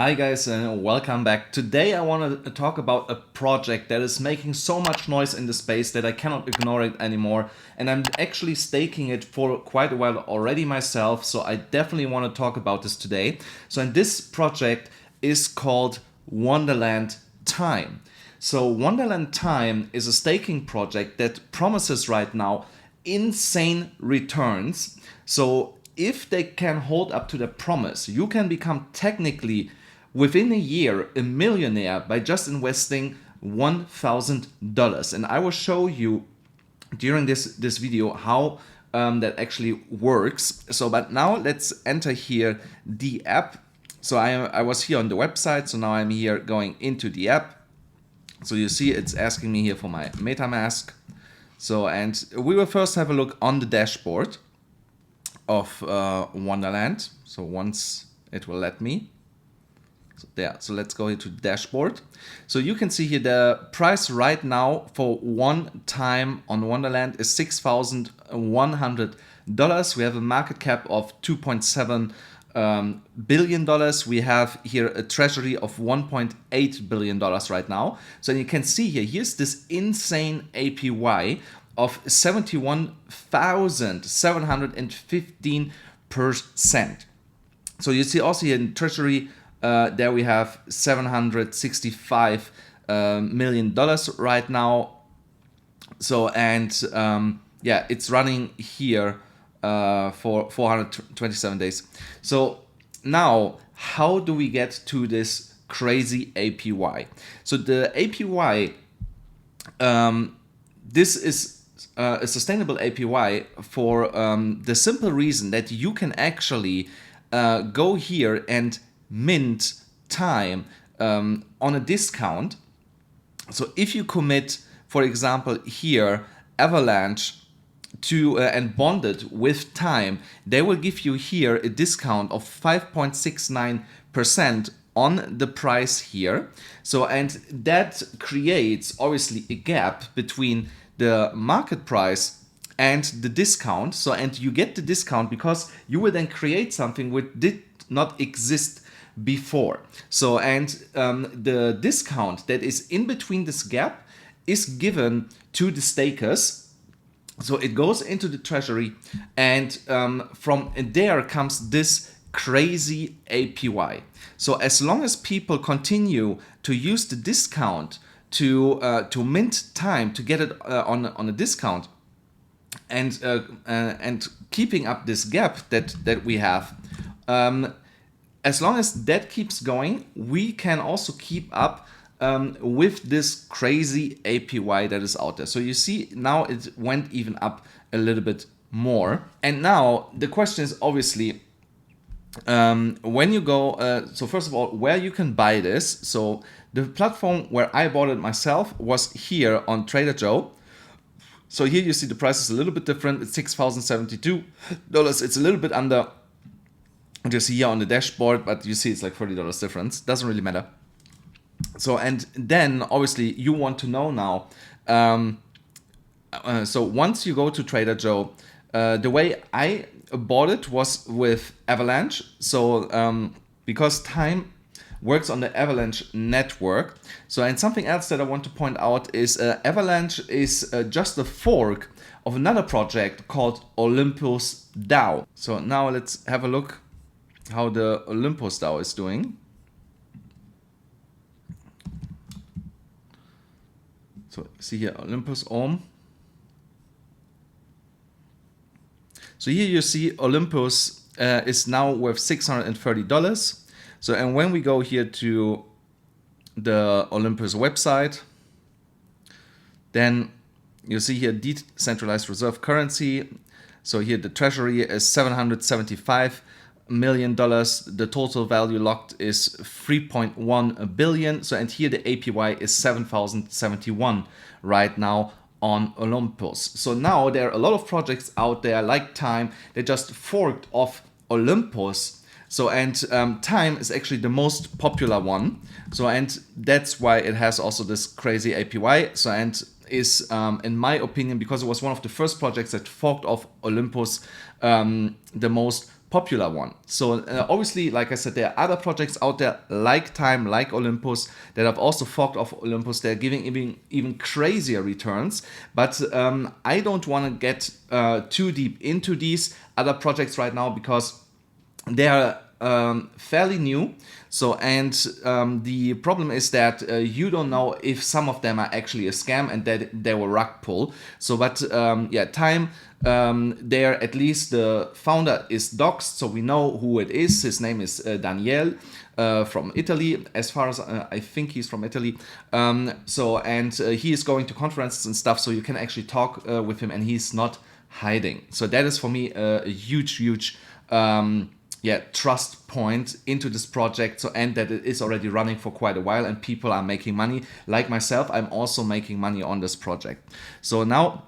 Hi guys and welcome back. Today I want to talk about a project that is making so much noise in the space that I cannot ignore it anymore, and I'm actually staking it for quite a while already myself, so I definitely want to talk about this today. So and this project is called Wonderland Time. So Wonderland Time is a staking project that promises right now insane returns. So if they can hold up to the promise, you can become technically within a year a millionaire by just investing $1,000. And I will show you during this video how that actually works. So but now let's enter here the app. So I was here on the website, so now I'm here going into the app. So you see it's asking me here for my MetaMask. So and we will first have a look on the dashboard of Wonderland. So once it will let me. So there, so let's go into the dashboard. So you can see here the price right now for one time on Wonderland is $6,100. We have a market cap of $2.7 billion. We have here a treasury of $1.8 billion right now. So you can see here, here's this insane APY of 71,715%. So you see also here in treasury, there we have $765 million right now. So and yeah, it's running here for 427 days. So now, how do we get to this crazy APY? So the APY, this is a sustainable APY for the simple reason that you can actually go here and mint time on a discount. So if you commit, for example, here Avalanche to and bond it with time, they will give you here a discount of 5.69% on the price here. So and that creates obviously a gap between the market price and the discount. So and you get the discount because you will then create something which did not exist before. So and the discount that is in between this gap is given to the stakers. So it goes into the treasury, and from there comes this crazy APY. So as long as people continue to use the discount to mint time to get it on a discount, and keeping up this gap that we have, as long as that keeps going, we can also keep up with this crazy APY that is out there. So you see now it went even up a little bit more. And now the question is obviously, when you go, so first of all, where you can buy this. So the platform where I bought it myself was here on Trader Joe. So here you see the price is a little bit different. It's $6,072. It's a little bit under what you see here on the dashboard, but you see it's like $30 difference. Doesn't really matter. So and then obviously you want to know now. So once you go to Trader Joe, the way I bought it was with Avalanche. So because time works on the Avalanche network. So and something else that I want to point out is Avalanche is just a fork of another project called Olympus DAO. So now let's have a look how the Olympus DAO is doing. So see here, Olympus Ohm. So here you see Olympus is now worth $630. So and when we go here to the Olympus website, then you see here decentralized reserve currency. So here the treasury is $775 million. The total value locked is 3.1 billion. So and here the APY is 7,071 right now on Olympus. So now there are a lot of projects out there like Time. They just forked off Olympus. So and Time is actually the most popular one. So and that's why it has also this crazy APY. So and is in my opinion, because it was one of the first projects that forked off Olympus, the most popular one. So obviously, like I said, there are other projects out there like Time, like Olympus, that have also forked off Olympus. They're giving even crazier returns. But I don't want to get too deep into these other projects right now because they are fairly new. So, and the problem is that you don't know if some of them are actually a scam and that they were rug pull. So, but yeah, Time, there at least the founder is doxed, so we know who it is. His name is Daniel from Italy, as far as I think he's from Italy. So, and he is going to conferences and stuff, so you can actually talk with him, and he's not hiding. So that is for me a huge trust point into this project. So, and that it is already running for quite a while and people are making money. Like myself, I'm also making money on this project. So now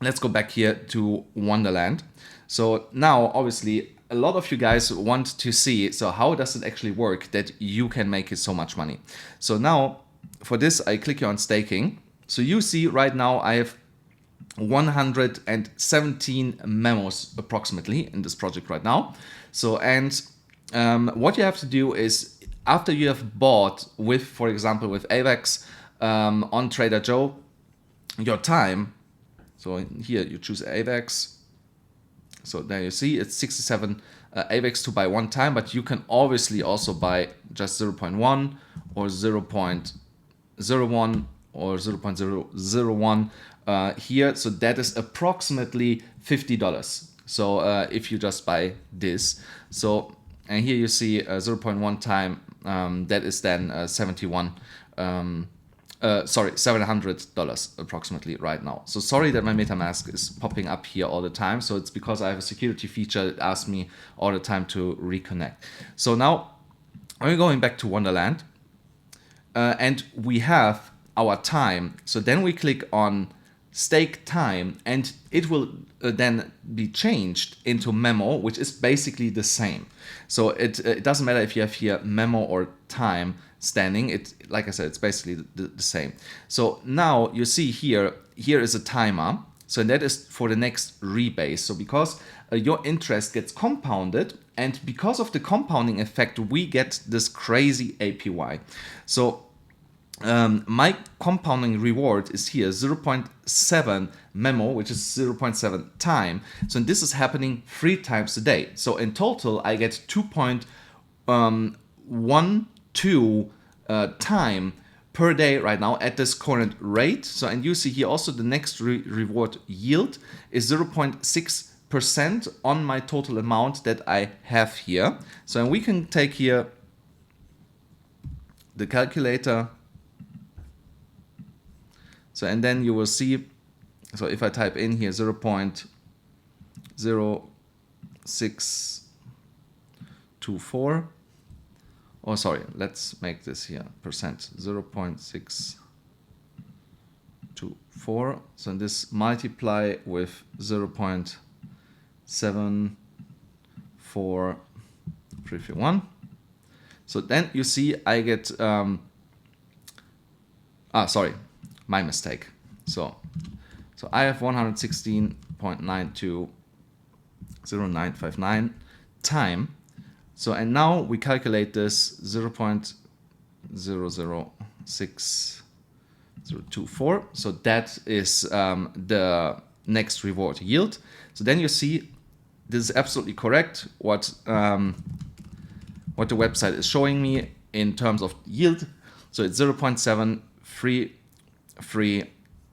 let's go back here to Wonderland. So now obviously a lot of you guys want to see, so how does it actually work that you can make it so much money? So now for this, I click here on staking. So you see right now I have 117 memos approximately in this project right now. So, and what you have to do is after you have bought with, for example, with AVAX on Trader Joe, your time. So here you choose AVAX. So there you see it's 67 AVAX to buy one time, but you can obviously also buy just 0.1 or 0.01 or 0.001 here. So that is approximately $50. So if you just buy this, so, and here you see 0.1 time, that is then $700 approximately right now. So sorry that my MetaMask is popping up here all the time. So it's because I have a security feature that asks me all the time to reconnect. So now we're going back to Wonderland and we have our time. So then we click on stake time and it will then be changed into memo, which is basically the same. So it doesn't matter if you have here memo or time standing. It, like I said, it's basically the same. So now you see here is a timer. So that is for the next rebase. So because your interest gets compounded, and because of the compounding effect, we get this crazy APY. So my compounding reward is here 0.7 memo, which is 0.7 time. So this is happening 3 times a day. So in total, I get 2.12 time per day right now at this current rate. So, and you see here also the next reward yield is 0.6% on my total amount that I have here. So, and we can take here the calculator. So, and then you will see, so if I type in here 0.0624, oh, sorry, let's make this here percent, 0.624. So this multiply with 0.74331. So then you see I get, sorry, my mistake. So I have 116.920959 time. So, and now we calculate this 0.006024. So that is the next reward yield. So then you see this is absolutely correct what the website is showing me in terms of yield. So it's 0.733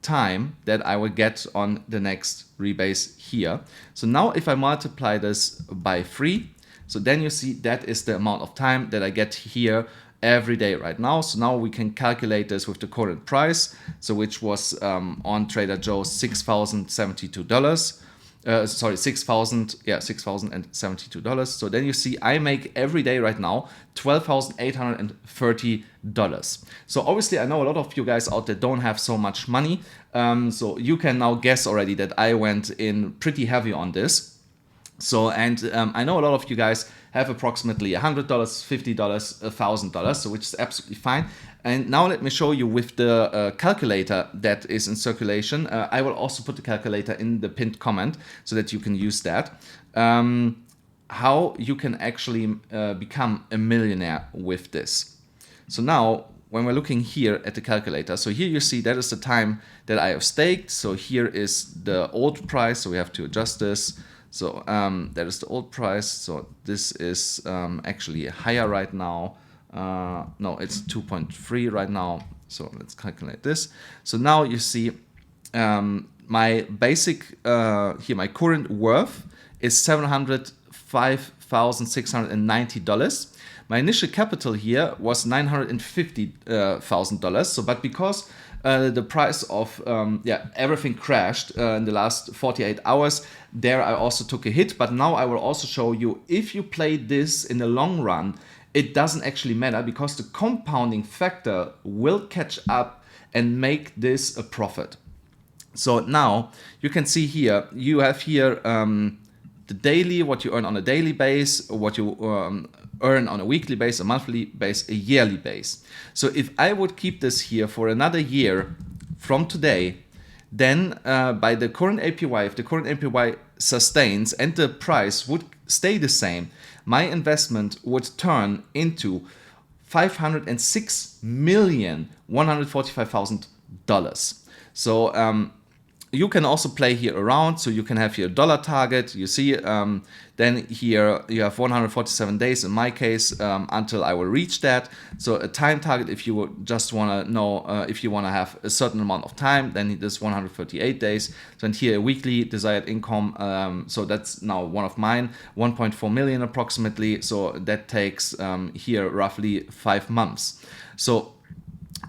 time that I will get on the next rebase here. So now if I multiply this by 3, so then you see that is the amount of time that I get here every day right now. So now we can calculate this with the current price, so which was on Trader Joe $6,072. $6,072. So then you see I make every day right now $12,830. So obviously I know a lot of you guys out there don't have so much money. So you can now guess already that I went in pretty heavy on this. So, and I know a lot of you guys have approximately $100, $50, $1,000, so which is absolutely fine. And now let me show you with the calculator that is in circulation. I will also put the calculator in the pinned comment so that you can use that. how you can actually become a millionaire with this. So now when we're looking here at the calculator, so here you see that is the time that I have staked. So here is the old price, so we have to adjust this. So that is the old price. So this is actually higher right now. No, it's 2.3 right now. So let's calculate this. So now you see my basic here, my current worth is $705,690. My initial capital here was $950,000. So, but because the price of everything crashed in the last 48 hours, there I also took a hit. But now I will also show you, if you play this in the long run, it doesn't actually matter, because the compounding factor will catch up and make this a profit. So now you can see here, you have here the daily, what you earn on a daily base, what you earn on a weekly base, a monthly base, a yearly base. So if I would keep this here for another year from today, then by the current APY, if the current APY sustains and the price would stay the same, my investment would turn into $506,145,000. So you can also play here around. So you can have your dollar target. You see, then here you have 147 days in my case until I will reach that. So a time target, if you just want to know if you want to have a certain amount of time, then this 138 days. So and here weekly desired income. So that's now one of mine, 1.4 million approximately. So that takes here roughly 5 months. So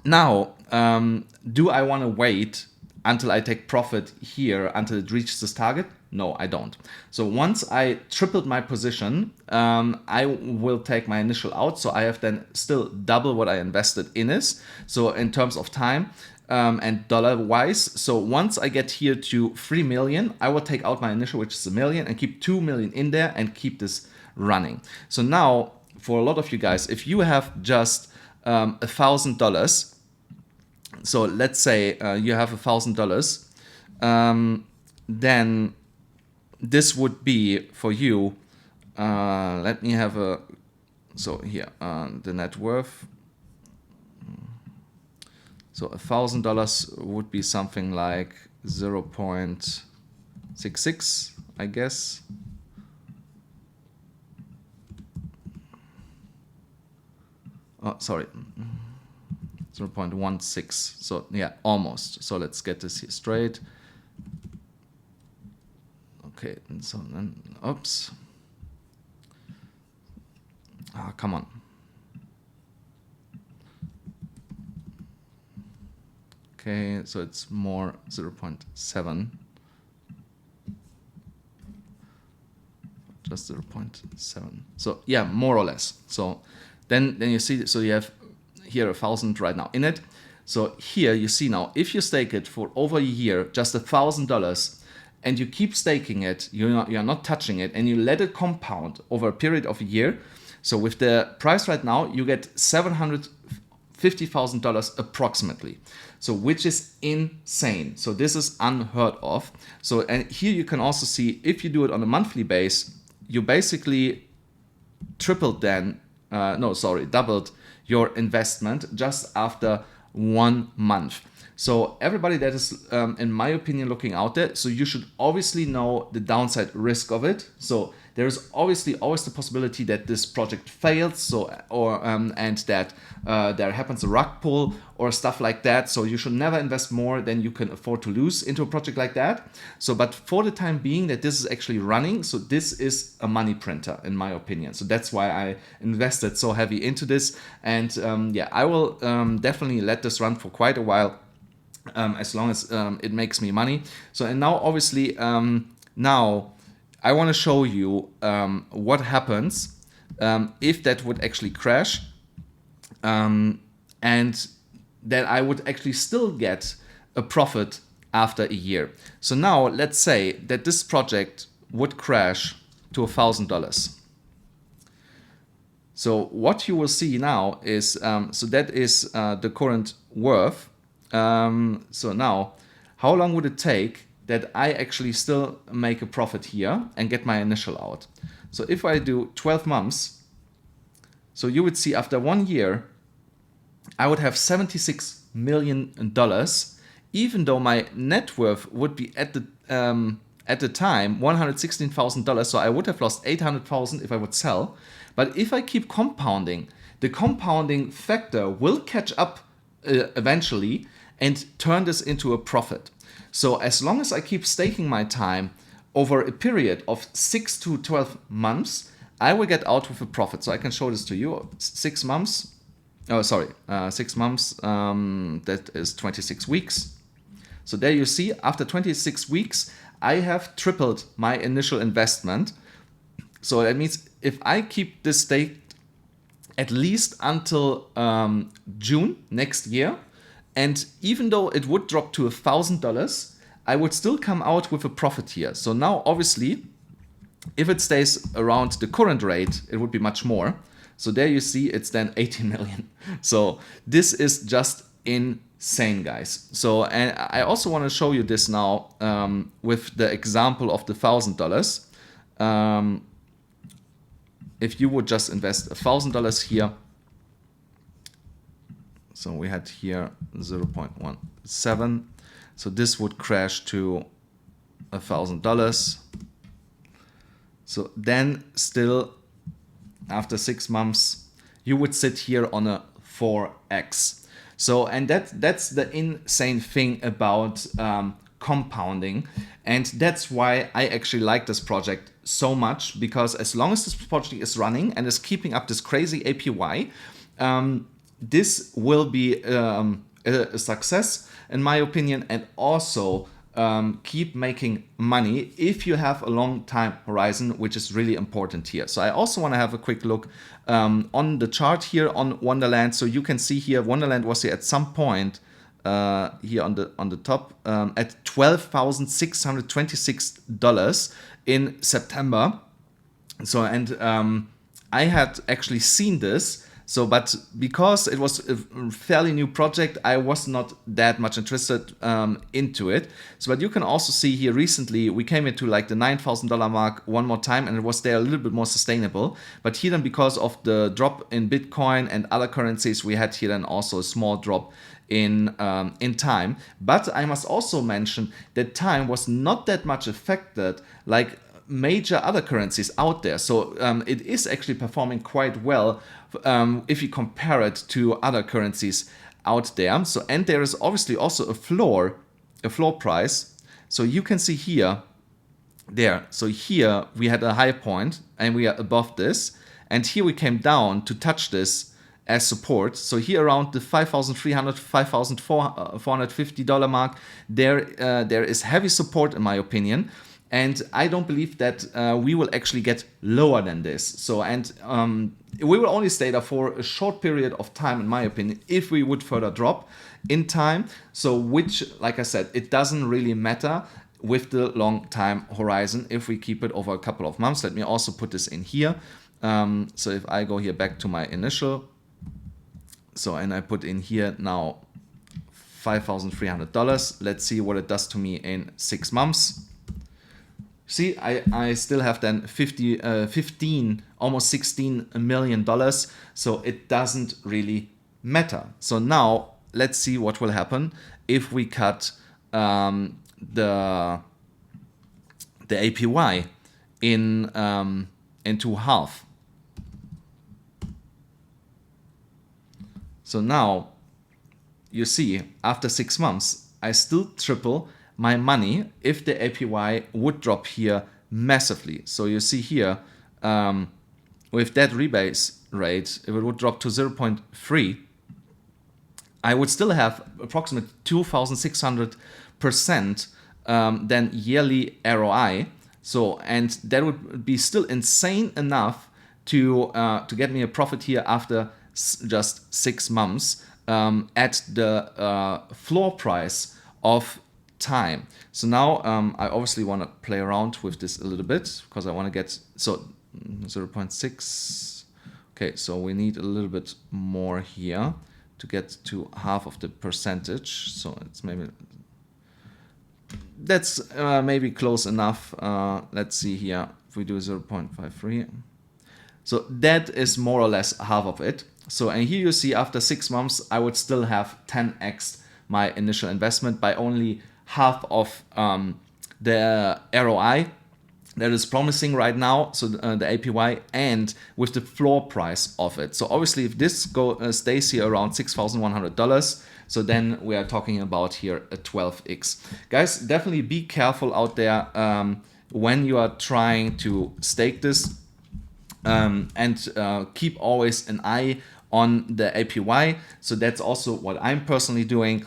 now, do I want to wait until I take profit here until it reaches this target? No, I don't. So once I tripled my position, I will take my initial out. So I have then still double what I invested in this. So in terms of time and dollar wise. So once I get here to 3 million, I will take out my initial, which is $1 million, and keep 2 million in there and keep this running. So now for a lot of you guys, if you have just $1,000, so let's say you have $1,000, then this would be for you. Let me have a, so here the net worth. So $1,000 would be something like 0.66, I guess. Oh, sorry. 0.16. So yeah, almost. So let's get this here straight. Okay, and so then, oops. Ah, come on. Okay, so it's more 0.7. Just 0.7. So yeah, more or less. So then you see, so you have here 1,000 right now in it. So here you see now, if you stake it for over a year, just $1,000, and you keep staking it, you're not touching it, and you let it compound over a period of a year. So with the price right now, you get $750,000 approximately. So which is insane. So this is unheard of. So and here you can also see, if you do it on a monthly base, you basically doubled your investment just after 1 month. So everybody that is, in my opinion, looking out there, so you should obviously know the downside risk of it. So there is obviously always the possibility that this project fails, so and that there happens a rug pull or stuff like that. So you should never invest more than you can afford to lose into a project like that. So, but for the time being that this is actually running, so this is a money printer in my opinion. So that's why I invested so heavy into this, and yeah, I will definitely let this run for quite a while. As long as it makes me money. So, and now obviously, now I want to show you what happens if that would actually crash, and that I would actually still get a profit after a year. So now let's say that this project would crash to $1,000. So what you will see now is, so that is the current worth. So now, how long would it take that I actually still make a profit here and get my initial out? So if I do 12 months, so you would see after 1 year, I would have $76 million, even though my net worth would be at the time $116,000. So I would have lost 800,000 if I would sell. But if I keep compounding, the compounding factor will catch up eventually and turn this into a profit. So as long as I keep staking my time over a period of 6 to 12 months, I will get out with a profit. So I can show this to you. 6 months. Oh, sorry, 6 months. That is 26 weeks. So there you see, after 26 weeks, I have tripled my initial investment. So that means if I keep this staked at least until June next year, and even though it would drop to $1,000, I would still come out with a profit here. So now, obviously, if it stays around the current rate, it would be much more. So there you see it's then 18 million. So this is just insane, guys. So, and I also want to show you this now with the example of the $1,000. If you would just invest $1,000 here, so we had here 0.17. So this would crash to $1,000. So then still after 6 months, you would sit here on a 4x. So, and that's the insane thing about compounding. And that's why I actually like this project so much, because as long as this project is running and is keeping up this crazy APY, this will be a success in my opinion, and also keep making money if you have a long time horizon, which is really important here. So I also want to have a quick look on the chart here on Wonderland. So you can see here Wonderland was here at some point here on the top at $12,626 in September. So, and I had actually seen this. So, but because it was a fairly new project, I was not that much interested into it. So, but you can also see here recently, we came into like the $9,000 mark one more time, and it was there a little bit more sustainable. But here then, because of the drop in Bitcoin and other currencies, we had here then also a small drop in time. But I must also mention that time was not that much affected like major other currencies out there. So it is actually performing quite well if you compare it to other currencies out there. So, and there is obviously also a floor price. So you can see here, there. So here we had a high point and we are above this. And here we came down to touch this as support. So here around the $5,300, $5,450 mark, there is heavy support in my opinion. And I don't believe that we will actually get lower than this. So, and we will only stay there for a short period of time, in my opinion, if we would further drop in time. So, which, like I said, it doesn't really matter with the long time horizon if we keep it over a couple of months. Let me also put this in here. So if I go here back to my initial, so, and I put in here now $5,300. Let's see what it does to me in 6 months. See, I still have then 15, almost $16 million. So it doesn't really matter. So now let's see what will happen if we cut the APY into half. So now you see, after 6 months, I still triple my money if the APY would drop here massively. So you see here, with that rebase rate, if it would drop to 0.3, I would still have approximately 2,600% then yearly ROI. So, and that would be still insane enough to get me a profit here after just 6 months at the floor price of time. So now I obviously want to play around with this a little bit because I want to get, so 0.6. Okay, so we need a little bit more here to get to half of the percentage. So it's maybe that's maybe close enough. Let's see here. If we do 0.53. So that is more or less half of it. So, and here you see after 6 months, I would still have 10x my initial investment by only half of the ROI that is promising right now, so the APY, and with the floor price of it. So obviously if this stays here around $6,100, so then we are talking about here a 12x. Guys, definitely be careful out there when you are trying to stake this, and keep always an eye on the APY. So that's also what I'm personally doing.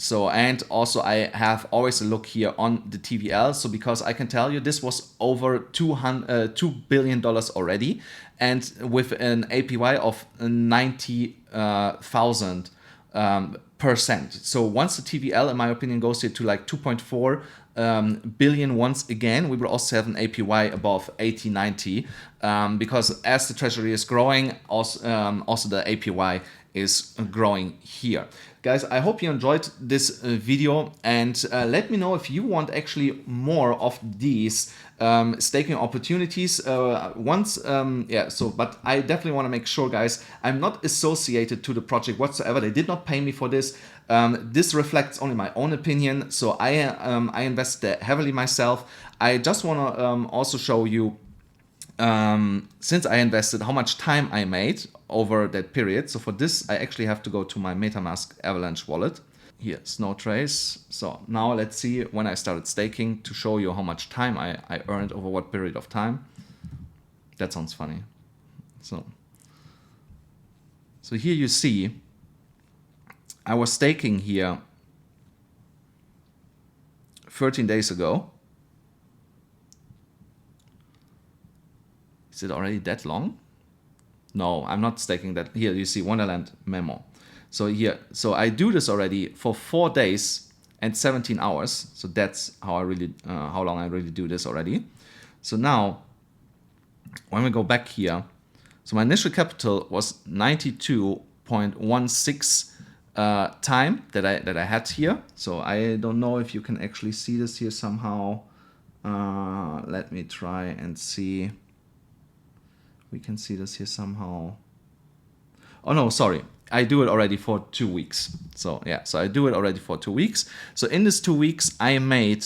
So, and also I have always a look here on the TVL. So because I can tell you this was over $2 billion already, and with an APY of 90,000%. So once the TVL, in my opinion, goes here to like 2.4 billion once again, we will also have an APY above 80, 90, because as the treasury is growing, also the APY is growing here. Guys, I hope you enjoyed this video, and let me know if you want actually more of these staking opportunities. But I definitely want to make sure, guys, I'm not associated to the project whatsoever. They did not pay me for this. This reflects only my own opinion. So I invested heavily myself. I just want to also show you, since I invested, how much time I made over that period. So for this, I actually have to go to my MetaMask Avalanche wallet. Here, Snow Trace. So now let's see when I started staking to show you how much time I earned over what period of time. That sounds funny. So here you see, I was staking here 13 days ago. Is it already that long? No, I'm not staking that. Here you see Wonderland memo. So here, so I do this already for 4 days and 17 hours. So that's how how long I really do this already. So now, when we go back here, so my initial capital was 92.16 time that I had here. So I don't know if you can actually see this here somehow. Let me try and see. We can see this here somehow. Oh no, sorry. I do it already for 2 weeks. So yeah, so I do it already for 2 weeks. So in this 2 weeks, I made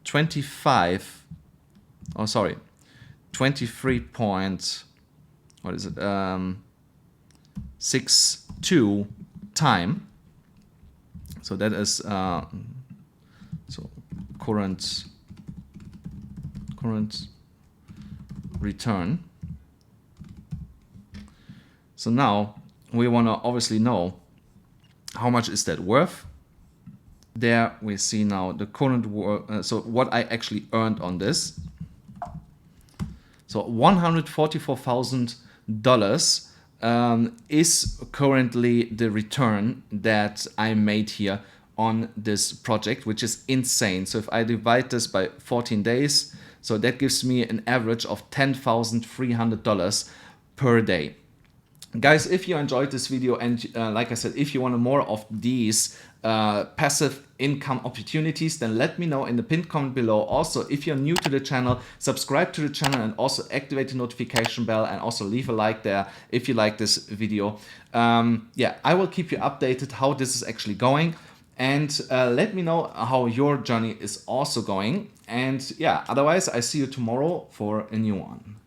23 .62 time. So that is so current return. So now we want to obviously know how much is that worth. There we see now the current so what I actually earned on this. So $144,000 is currently the return that I made here on this project, which is insane. So if I divide this by 14 days, so that gives me an average of $10,300 per day. Guys, if you enjoyed this video, and like I said, if you want more of these passive income opportunities, then let me know in the pinned comment below. Also, if you're new to the channel, subscribe to the channel and also activate the notification bell, and also leave a like there if you like this video. Yeah, I will keep you updated how this is actually going. And let me know how your journey is also going. And yeah, otherwise I see you tomorrow for a new one.